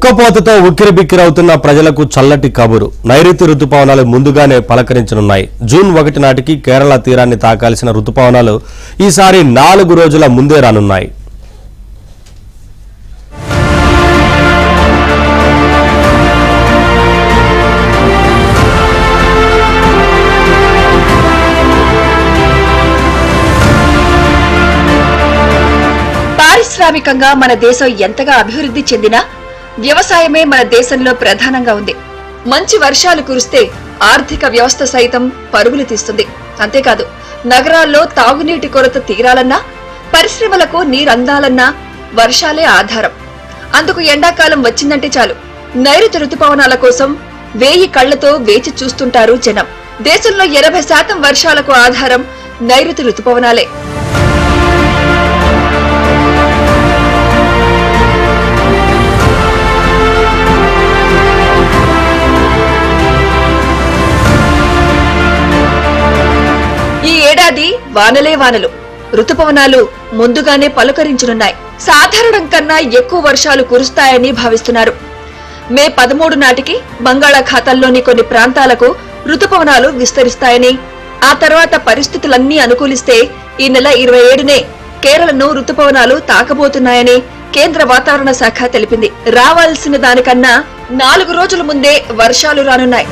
ఉక్కపోతతో ఉక్కిరిబిక్కిరవుతున్న ప్రజలకు చల్లటి కబురు. నైరుతి రుతుపవనాలు ముందుగానే పలకరించనున్నాయి. జూన్ 1 నాటికి కేరళ తీరాన్ని తాకాల్సిన రుతుపవనాలు ఈసారి 4 రోజుల ముందే రానున్నాయి. పారిశ్రామికంగా మన దేశం ఎంతగా అభివృద్ధి చెందినా వ్యవసాయమే మన దేశంలో ప్రధానంగా ఉంది. మంచి వర్షాలు కురిస్తే ఆర్థిక వ్యవస్థ సైతం పరుగులు తీస్తుంది. అంతేకాదు, నగరాల్లో తాగునీటి కొరత తీరాలన్నా, పరిశ్రమలకు నీరందాలన్నా వర్షాలే ఆధారం. అందుకు ఎండాకాలం వచ్చిందంటే చాలు, నైరుతి రుతుపవనాల కోసం 1000 కళ్లతో వేచి చూస్తుంటారు జనం. దేశంలో 80% వర్షాలకు ఆధారం నైరుతి రుతుపవనాలే. ఈ ఏడాది వానలే వానలు, రుతుపవనాలు ముందుగానే పలుకరించనున్నాయి. సాధారణం కన్నా ఎక్కువ వర్షాలు కురుస్తాయని భావిస్తున్నారు. మే 13 నాటికి బంగాళాఖాతంలోని కొన్ని ప్రాంతాలకు రుతుపవనాలు విస్తరిస్తాయని, ఆ తర్వాత పరిస్థితులన్నీ అనుకూలిస్తే ఈ నెల 27నే కేరళను రుతుపవనాలు తాకబోతున్నాయని కేంద్ర వాతావరణ శాఖ తెలిపింది. రావాల్సిన దానికన్నా 4 రోజుల ముందే వర్షాలు రానున్నాయి.